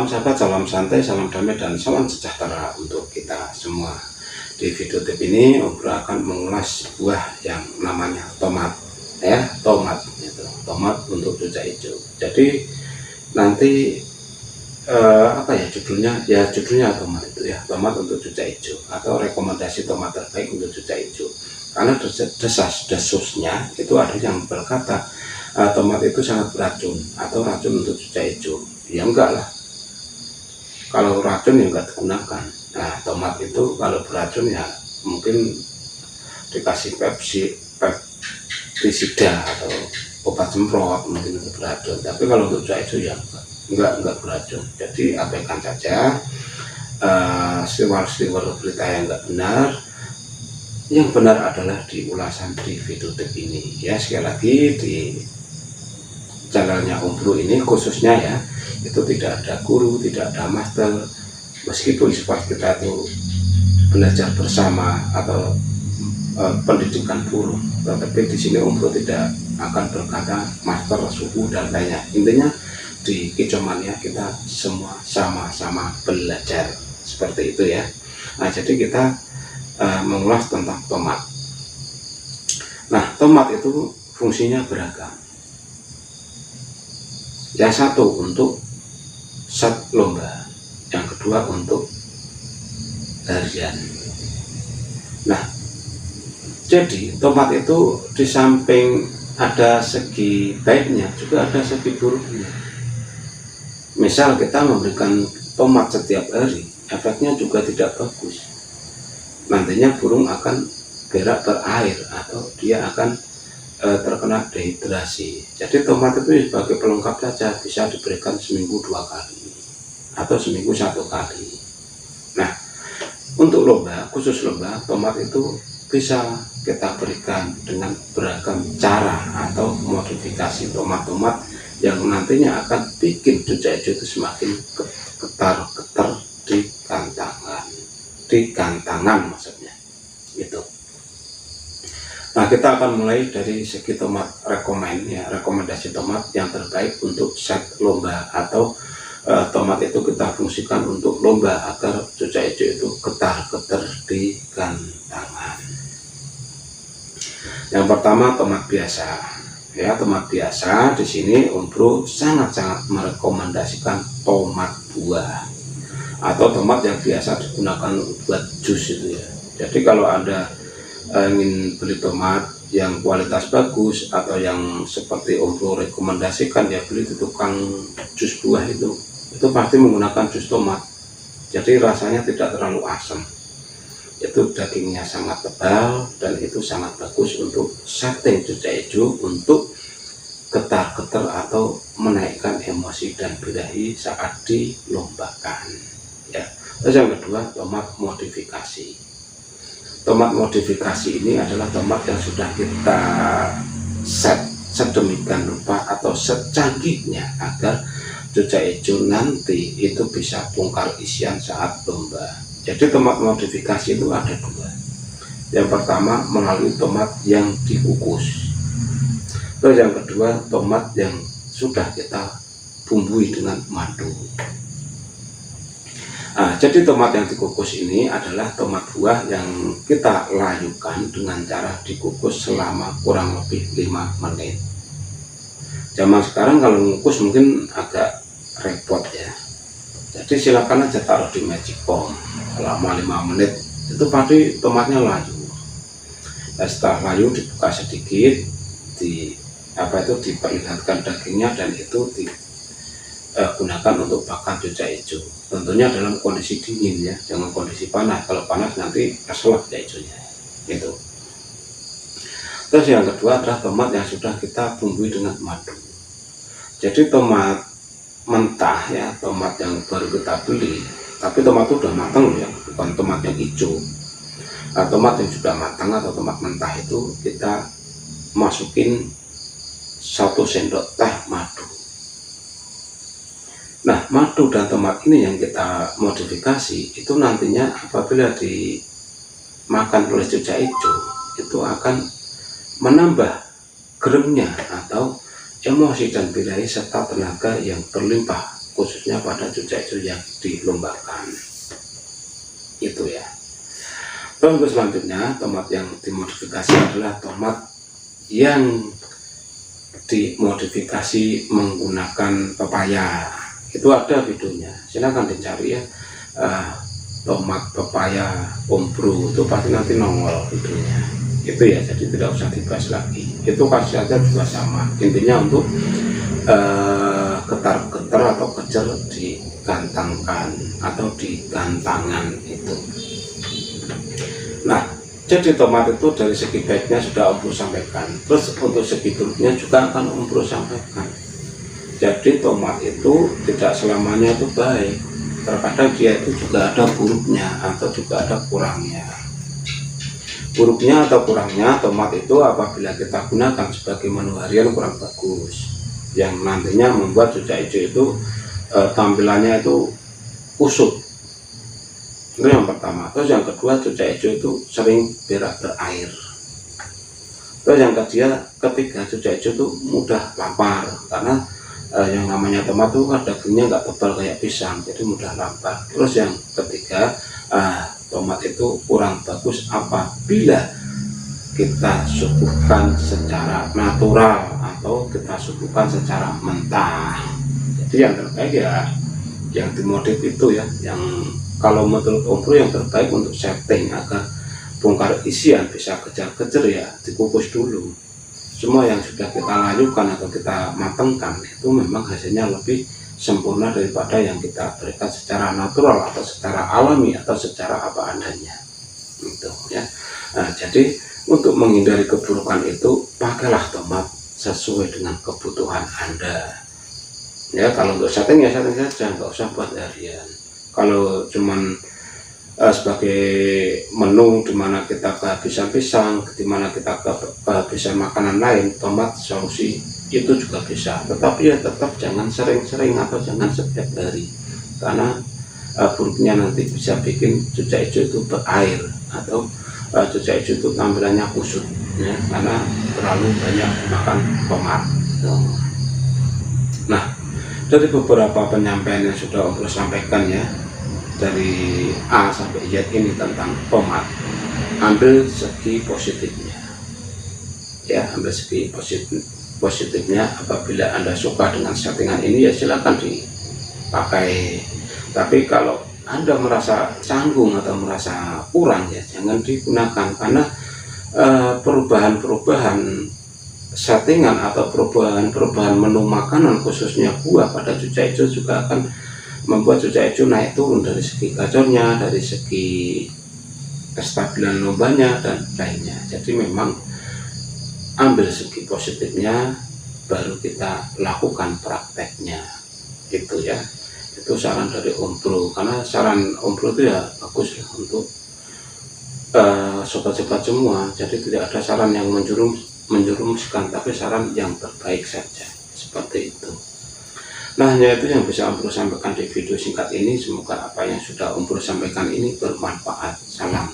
sahabat, salam santai, salam damai, dan salam sejahtera untuk kita semua. Di video tip ini Om Bro akan mengulas buah yang namanya tomat, ya, tomat itu, tomat untuk cucak hijau. Jadi nanti apa ya judulnya? Ya judulnya tomat itu ya, tomat untuk cucak hijau, atau rekomendasi tomat terbaik untuk cucak hijau. Karena desas-desusnya itu ada yang berkata tomat itu sangat beracun atau racun untuk cucak hijau. Ya enggak lah, kalau racun ya enggak digunakan. Nah, tomat itu kalau beracun ya mungkin dikasih pestisida atau obat semprot mungkin itu beracun. Tapi kalau untuk cucak hijau ya enggak beracun. Jadi abaikan saja seliwer-seliwer berita yang enggak benar. Yang benar adalah di ulasan di video tip ini ya. Sekali lagi, di channelnya Om Bro ini khususnya ya, itu tidak ada guru, tidak ada master, meskipun seperti kita itu belajar bersama atau pendidikan burung, tetapi di sini Om Bro tidak akan berkata master, suhu dan lainnya. Intinya di Kicomania kita semua sama-sama belajar seperti itu ya. Nah, jadi kita mengulas tentang tomat. Nah, tomat itu fungsinya beragam. Yang satu untuk set lomba, yang kedua untuk harian. Nah, jadi tomat itu di samping ada segi baiknya juga ada segi buruknya. Misal kita memberikan tomat setiap hari, efeknya juga tidak bagus. Nantinya burung akan berak berair atau dia akan terkena dehidrasi. Jadi tomat itu sebagai pelengkap saja, bisa diberikan seminggu 2 kali atau seminggu 1 kali. Nah, untuk lomba, khusus lomba, tomat itu bisa kita berikan dengan beragam cara atau modifikasi tomat-tomat yang nantinya akan bikin cucak hijau itu semakin getar-getar di gantangan maksudnya itu. Nah, kita akan mulai dari segi tomat rekomendasi tomat yang terbaik untuk set lomba atau tomat itu kita fungsikan untuk lomba agar cucak hijau itu getar-getar di gantangan. Yang pertama tomat biasa. Ya, tomat biasa di sini Om Bro sangat-sangat merekomendasikan tomat buah atau tomat yang biasa digunakan buat jus itu ya. Jadi kalau Anda ingin beli tomat yang kualitas bagus atau yang seperti Om Bro rekomendasikan, ya beli di tukang jus buah itu pasti menggunakan jus tomat. Jadi rasanya tidak terlalu asam, itu dagingnya sangat tebal, dan itu sangat bagus untuk setting cucak hijau untuk getar-getar atau menaikkan emosi dan birahi saat dilombakan ya. Terus yang kedua, tomat modifikasi. Tomat modifikasi ini adalah tomat yang sudah kita set sedemikian rupa atau secanggihnya agar cucak hijau nanti itu bisa bongkar isian saat lomba. Jadi tomat modifikasi itu ada 2. Yang pertama melalui tomat yang dikukus. Terus yang kedua tomat yang sudah kita bumbui dengan madu. Nah, jadi tomat yang dikukus ini adalah tomat buah yang kita layukan dengan cara dikukus selama kurang lebih 5 menit. Zaman sekarang kalau mengukus mungkin agak repot ya. Jadi silakan aja taruh di magic bomb selama 5 menit, itu pasti tomatnya layu. Nah, setelah layu dibuka sedikit, diperlihatkan dagingnya, dan itu digunakan untuk pakan cucak hijau. Tentunya dalam kondisi dingin ya, jangan kondisi panas. Kalau panas nanti keselak cucak hijaunya gitu. Terus yang kedua adalah tomat yang sudah kita bumbui dengan madu. Jadi tomat mentah ya, tomat yang baru kita beli, tapi tomat itu udah matang ya, bukan tomat yang hijau. Nah, tomat yang sudah matang atau tomat mentah itu kita masukin 1 sendok teh madu. Nah, madu dan tomat ini yang kita modifikasi itu nantinya apabila dimakan oleh cucak hijau itu akan menambah geremnya atau emosi dan birahi serta tenaga yang berlimpah khususnya pada cucai hijau yang dilombakan itu ya. Terus selanjutnya tomat yang dimodifikasi adalah tomat yang dimodifikasi menggunakan pepaya. Itu ada videonya, silahkan dicari ya. Tomat pepaya ombro itu pasti nanti nongol videonya itu ya, jadi tidak usah dibahas lagi. Itu khasiatnya juga sama, intinya untuk getar-getar atau kejer digantangkan atau digantangan itu. Nah, jadi tomat itu dari segi baiknya sudah Om Bro sampaikan. Terus untuk segi buruknya juga akan Om Bro sampaikan. Jadi tomat itu tidak selamanya itu baik. Terkadang dia itu juga ada buruknya atau juga ada kurangnya. Buruknya atau kurangnya tomat itu apabila kita gunakan sebagai menu harian kurang bagus, yang nantinya membuat cucai hijau itu tampilannya itu kusut. Itu yang pertama. Terus yang kedua, cucai hijau itu sering berak berair. Terus yang ketiga, cucai hijau itu mudah lapar karena yang namanya tomat itu dagingnya nggak tebal kayak pisang, jadi mudah lapar. Terus yang ketiga, tomat itu kurang bagus apabila kita suguhkan secara natural atau kita suguhkan secara mentah. Jadi yang terbaik ya yang dimodif itu ya, yang kalau menurut Om Bro yang terbaik untuk setting agar bongkar isian bisa kejar-kejar ya dikukus dulu. Semua yang sudah kita layukan atau kita matangkan itu memang hasilnya lebih sempurna daripada yang kita berikan secara natural atau secara alami atau secara apa adanya itu ya. Nah, jadi untuk menghindari keburukan itu pakailah tomat sesuai dengan kebutuhan Anda ya. Kalau untuk setting ya setting saja, nggak usah buat harian. Kalau cuman sebagai menu dimana kita kehabisan pisang, dimana kita kehabisan makanan lain, tomat solusi itu juga bisa. Tetapi ya tetap jangan sering-sering atau jangan setiap hari, karena buruknya nanti bisa bikin cucai hijau itu berair atau cucai hijau itu tampilannya kusut ya, karena terlalu banyak makan tomat. Nah, dari beberapa penyampaian yang sudah Om Bro sampaikan ya, dari A sampai Z ini tentang tomat, ambil segi positifnya ya, ambil segi positifnya. Apabila Anda suka dengan settingan ini ya silakan dipakai, tapi kalau Anda merasa canggung atau merasa kurang ya jangan digunakan, karena perubahan-perubahan settingan atau perubahan menu makanan khususnya buah pada cucai hijau juga akan membuat cucai hijau naik turun dari segi gacornya, dari segi kestabilan lombanya dan lainnya. Jadi memang ambil segi positifnya baru kita lakukan prakteknya itu ya. Itu saran dari Om Bro, karena saran Om Bro itu ya bagus ya untuk sobat-sobat semua. Jadi tidak ada saran yang menjerumuskan, tapi saran yang terbaik saja, seperti itu. Nah, hanya itu yang bisa Om Bro sampaikan di video singkat ini. Semoga apa yang sudah Om Bro sampaikan ini bermanfaat. Salam.